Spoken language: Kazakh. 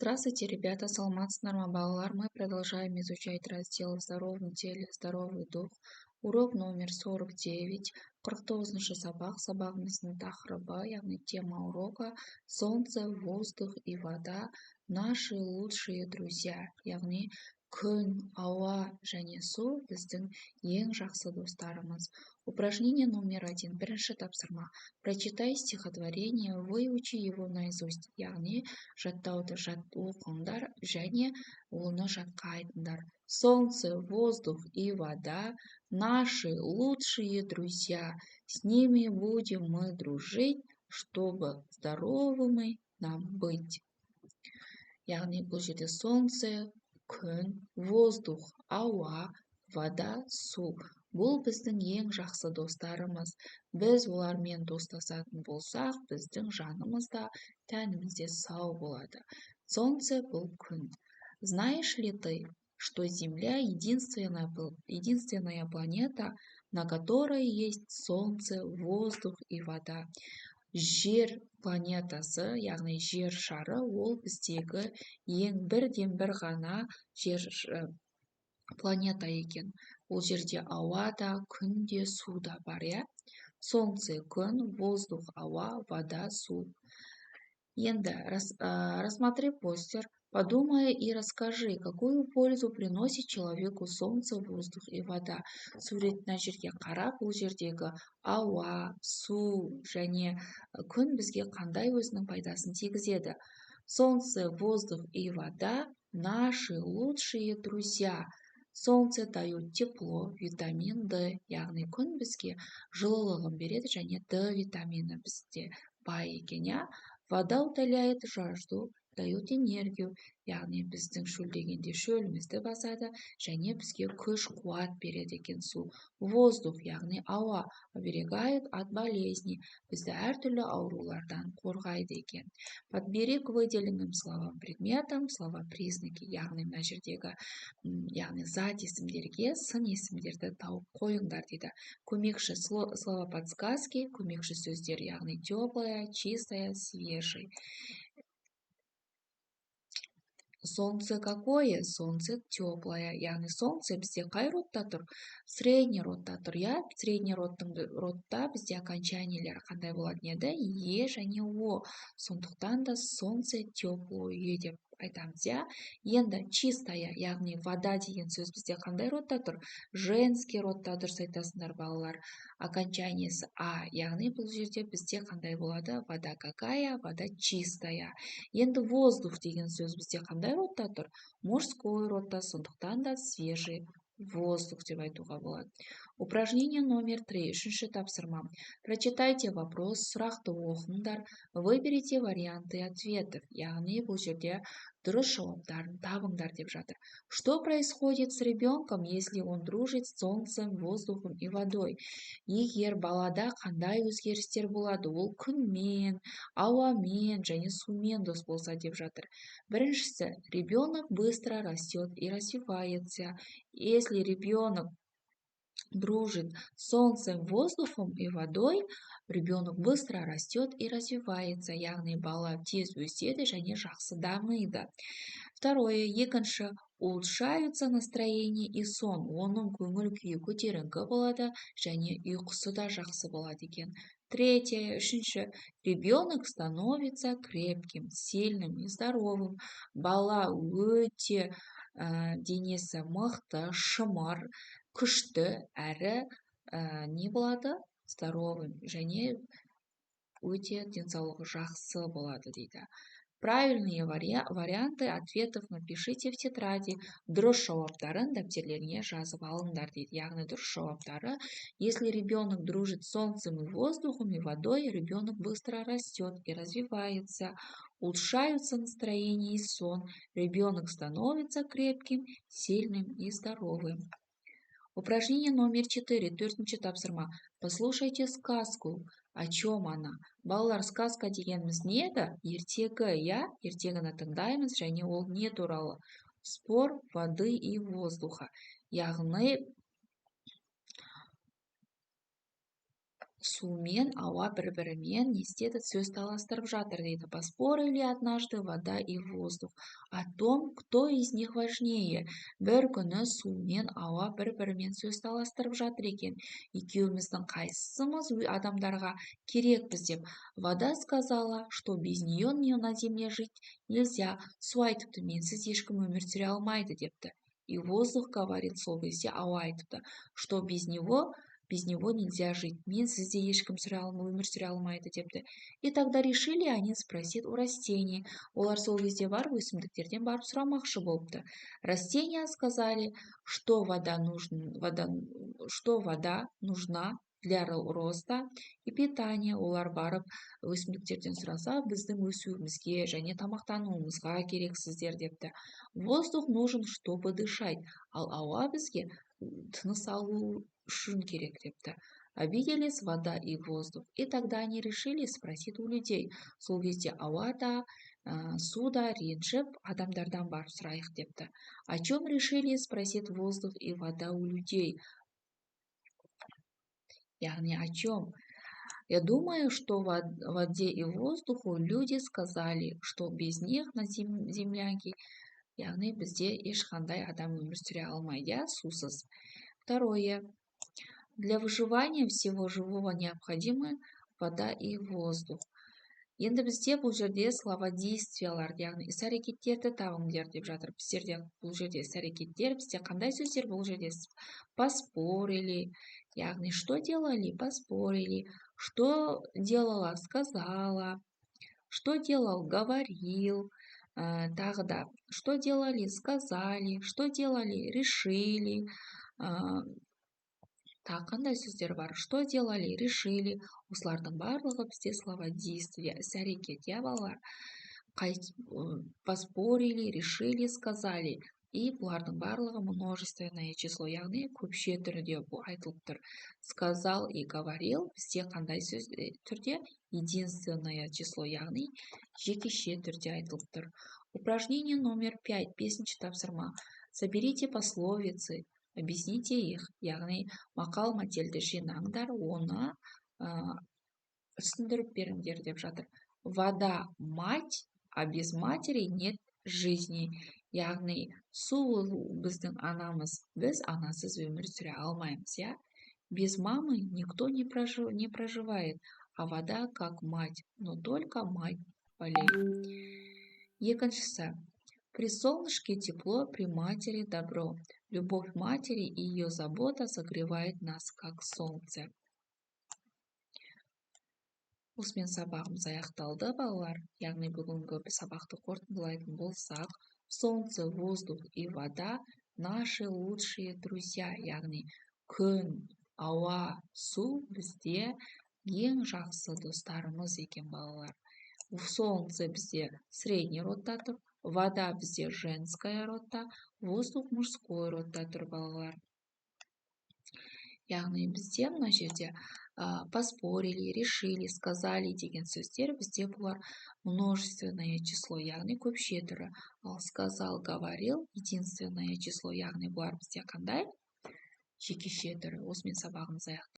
Здравствуйте, ребята, саламатсыздар балалар. Мы продолжаем изучать раздел «В здоровом теле здоровый дух». Урок номер 49, 49-ші сабақ. Сабағымыздың тақырыбы, яғни тема урока «Солнце, воздух и вода – наши лучшие друзья». Яғни күн, ауа және су біздің ең жақсы достарымыз. Упражнение номер 1, бірінші тапсырма. Прочитай стихотворение, выучи его наизусть. Яғни жаттауды оқыңдар және оны жатқа айтыңдар. Солнце, воздух и вода – наши лучшие друзья. С ними будем мы дружить, чтобы здоровыми нам быть. Яғни бұл жерде солнце, күн, воздух, ауа, вода, су. Бұл біздің ең жақсы достарымыз. Біз олармен достасатын болсақ, біздің жанымыз да, тәніміз де сау болады. Солнце бұл күн. Знаешь ли ты, что Земля единственная планета, на которой есть солнце, воздух и вода? Жер планетасы, яғни жер шары, ол біздегі ең бірден бір ғана планета екен. Ол жерде ауа да, күн де, су да бар, иә? Солнце, күн, воздух, ауа, вода, су. Енді рассмотри постер, подумай и расскажи, какую пользу приносит человеку солнце, воздух и вода. Суретіне жерге қарап, бұл жердегі ауа, су және күн бізге қандай өзінің пайдасын тигізеді. Солнце, воздух и вода – наши лучшие друзья. Солнце дает тепло, витамин D, яғни күн бізге жылылығын береді және D витамині бізде бай екен, иә? Вода утоляет жажду, дает энергию, яғни біздің шөлдегенде шөлімізді басады және бізге күш қуат береді екен су. Воздух, яғни ауа, оберегает от болезней, бізді әртүрлі аурулардан қорғайды екен. Подбери к выделенным словам предметам слова-признаки, яғни мына жердегі зат есімдерге сын есімдерді тауып қойыңдар дейді. Көмекші слова-подсказки, көмекші сөздер, яғни теплая, чистая, свежий. Солнце какое? Солнце теплое. Яғни солнце бізде қай родта тұр? Средний родта тұр, иә? Средний родта бізде окончаниелері қандай болатын еді? Е және о. Сондықтан да солнце теплое деп айтамыз, иә? Енді чистая, яғни вода деген сөз бізде қандай родта тұр? Женский родта дұрыс айтасыңдар балалар. Окончаниесі а, яғни бұл жерде бізде қандай болады? Вода какая? Вода чистая. Енді воздух деген сөз бізде қандай родта тұр? Мужской родта, сондықтан да свежий воздух деп айтуға болады. Упражнение номер 3, үшінші тапсырма. Прочитайте вопрос, сұрақты оқыңдар, выберите варианты ответов. Яғни бұл жерде дұрыс жауаптарын табыңдар деп жатыр. Что происходит с ребенком, если он дружит с солнцем, воздухом и водой? Егер балада қандай өзгерістер болады? Ол күнмен, ауамен және сумен дос болса деп жатыр. Біріншісі, ребенок быстро растет и развивается. Если ребенок дружит с солнцем, воздухом и водой, ребенок быстро растет и развивается. Яғни бала тез өседі және жақсы дамиды. Второе, екінші, улучшаются настроение и сон. Оның көңіл күйі көтеріңкі болады және ұйқысы да жақсы болады екен. Третье, үшінші, ребенок становится крепким, сильным и здоровым. Бала өте денесі мықты, шымыр, күшті әрі не болады? Здоровым және өте денсаулығы жақсы болады дейді. Правильные варианты ответов напишите в тетради. Дұрыс жауаптарын дәптерлеріне жазып алыңдар дейді. Яғни дұрыс жауаптары: если ребенок дружит с солнцем и воздухом и водой, ребенок быстро растет и развивается. Улучшаются настроение и сон. Ребенок становится крепким, сильным и здоровым. Упражнение номер 4, төртінші тапсырма. Послушайте сказку. О чем она? Балалар, сказка дегеніміз не еді? Ертегі, иә? Ертегіні тыңдаймыз және ол не туралы? Спор воды и воздуха. Яғни су мен ауа бір-бірімен не істеді, сөз таластырып жатыр дейді. Поспорили однажды вода и воздух о том, кто из них важнее. Бір күні су мен ауа бір-бірімен сөз таластырып жатыр екен. Екеуміздің қайсымыз адамдарға керекпіз деп. Вода сказала, что без нее на земле жить нельзя. Су айтыпты, менсіз ешкім өмір сүре алмайды депті. И воздух говорит, сол кезде ауа айтыпты, что без него нельзя жить. Менсіз де ешкім өмір сүре алмайды депті. И тогда решили они спросить у растений. Олар сол кезде барып өсімдіктерден барып сұрамақшы болыпты. Растения сказали, что вода нужна для роста и питания. Олар барып өсімдіктерден сұраса, біздің өсуімізге және тамақтануымызға керексіздер депті. Воздух нужен, чтобы дышать, ал ауа бізге тыныс алу үшін керек депті. Обиделись вода и воздух. И тогда они решили спросить у людей. Сол кезде ауа да, су да ренжіп, адамдардан барып сұрайық депті. О чем решили спросить воздух и вода у людей? Яғни о чем? Я думаю, что в воде и воздуху люди сказали, что без них на землянке, яғни бізде ешқандай адам өмір сүре алмайды, иә, сусыз. Второе. Для выживания всего живого необходимы вода и воздух. Енді бізде бұл жерде словодействиялар, яғни іс-әрекеттерді табыңдар деп жатыр. Біздерде бұл жерде іс-әрекеттер, бізде қандай сөздер бұл жерде? Поспорили, яғни что делали? Поспорили. Что делала? Сказала. Что делал? Говорил. Тағы да. Что делали? Сказали. Что делали? Решили. Тағы қандай сөздер бар? Что делали? Решили. Осылардың барлығы бізде словодействие, іс-әрекет, иә, балалар? Поспорили, решили, сказали. И бұлардың барлығы множественное число, яғни көпше түрде айтылып тұр. Сказал и говорил бізде қандай сөз түрде? Единственное число, яғни жекеше түрде айтылып тұр. Упражнение номер 5, 5-ші тапсырма. Соберите пословицы. Объясните их, яғни мақал мәтелді жинаңдар, оны түсіндіріп беріңдер деп жатыр. Вода – мать, а без матери нет жизни. Яғни су біздің анамыз, біз анасыз өмір сүре алмаймыз, иә? Без мамы никто не проживает, а вода как мать, но только мать болеет. Екіншісі. При солнышке тепло, при матери добро. Любовь матери и ее забота согревает нас, как солнце. Осымен сабағымыз аяқталды, балалар. Яғни бүгінгі сабақты қорытындылайтын болсақ, солнце, воздух и вода наши лучшие друзья. Яғни күн, ауа, су бізде ең жақсы достарымыз екен, балалар. Солнце бізде средний родта тұр. Вода бізде женская родта, воздух мужской родта тұр, балалар. Яғни бізде мына жерде поспорили, решили, сказали деген сөздер бізде бұлар множественное число, яғни көпше түрі. Ал сказал, говорил, единственное число, яғни бұлар бізде қандай? Жекеше түрі. Осымен сабағымыз аяқталды.